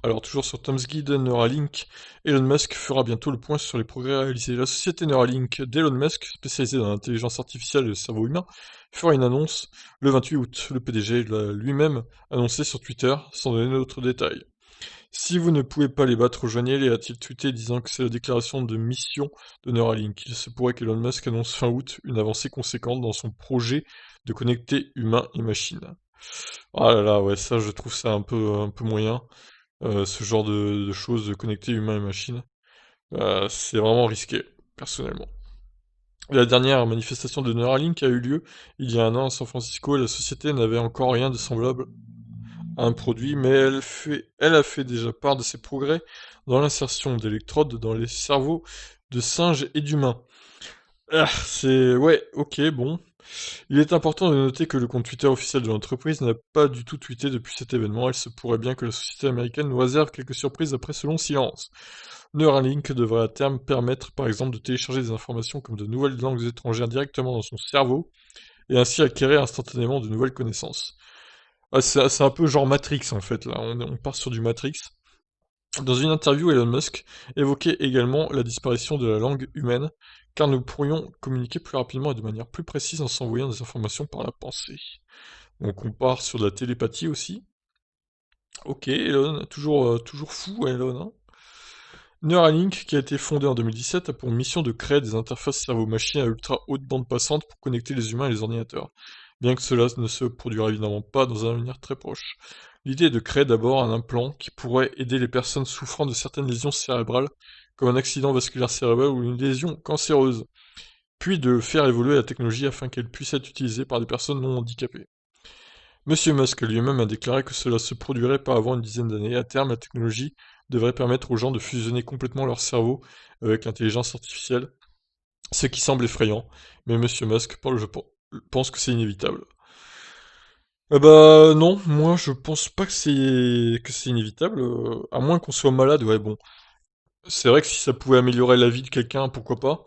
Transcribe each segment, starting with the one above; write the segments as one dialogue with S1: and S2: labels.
S1: Alors, toujours sur Tom's Guide Neuralink, Elon Musk fera bientôt le point sur les progrès réalisés. La société Neuralink d'Elon Musk, spécialisée dans l'intelligence artificielle et le cerveau humain, fera une annonce le 28 août. Le PDG l'a lui-même annoncé sur Twitter, sans donner d'autres détails. Si vous ne pouvez pas les battre, rejoignez-les, a-t-il tweeté, disant que c'est la déclaration de mission de Neuralink. Il se pourrait qu'Elon Musk annonce fin août une avancée conséquente dans son projet de connecter humains et machines. Ah là là, ouais, ça, je trouve ça un peu moyen, ce genre de choses, de connecter humains et machines. C'est vraiment risqué, personnellement. La dernière manifestation de Neuralink a eu lieu il y a un an à San Francisco et la société n'avait encore rien de semblable à un produit, mais elle a fait déjà part de ses progrès dans l'insertion d'électrodes dans les cerveaux de singes et d'humains. Ah, ouais, ok, bon. Il est important de noter que le compte Twitter officiel de l'entreprise n'a pas du tout tweeté depuis cet événement. Il se pourrait bien que la société américaine nous réserve quelques surprises après ce long silence. Neuralink devrait à terme permettre, par exemple, de télécharger des informations comme de nouvelles langues étrangères directement dans son cerveau et ainsi acquérir instantanément de nouvelles connaissances. Ah, c'est un peu genre Matrix en fait, là, on part sur du Matrix. Dans une interview, Elon Musk évoquait également la disparition de la langue humaine, car nous pourrions communiquer plus rapidement et de manière plus précise en s'envoyant des informations par la pensée. Donc on part sur de la télépathie aussi. Ok, Elon, toujours fou, Elon, hein. Neuralink, qui a été fondé en 2017, a pour mission de créer des interfaces cerveau-machine à ultra haute bande passante pour connecter les humains et les ordinateurs, bien que cela ne se produira évidemment pas dans un avenir très proche. L'idée est de créer d'abord un implant qui pourrait aider les personnes souffrant de certaines lésions cérébrales, comme un accident vasculaire cérébral ou une lésion cancéreuse, puis de faire évoluer la technologie afin qu'elle puisse être utilisée par des personnes non handicapées. Monsieur Musk lui-même a déclaré que cela se produirait pas avant une dizaine d'années. À terme, la technologie devrait permettre aux gens de fusionner complètement leur cerveau avec l'intelligence artificielle, ce qui semble effrayant, mais Monsieur Musk pense que c'est inévitable. Bah non, moi je pense pas que c'est inévitable, à moins qu'on soit malade, ouais bon. C'est vrai que si ça pouvait améliorer la vie de quelqu'un, pourquoi pas.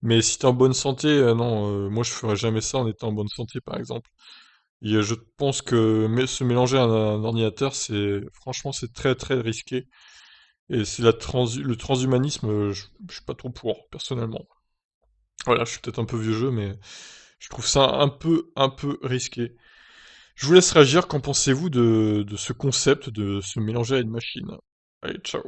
S1: Mais si t'es en bonne santé, non, moi je ferais jamais ça en étant en bonne santé par exemple. Et je pense que se mélanger à un ordinateur, franchement, c'est très très risqué. Et c'est le transhumanisme, je suis pas trop pour, personnellement. Voilà, je suis peut-être un peu vieux jeu, mais je trouve ça un peu risqué. Je vous laisse réagir, qu'en pensez-vous de ce concept de se mélanger à une machine? Allez, ciao.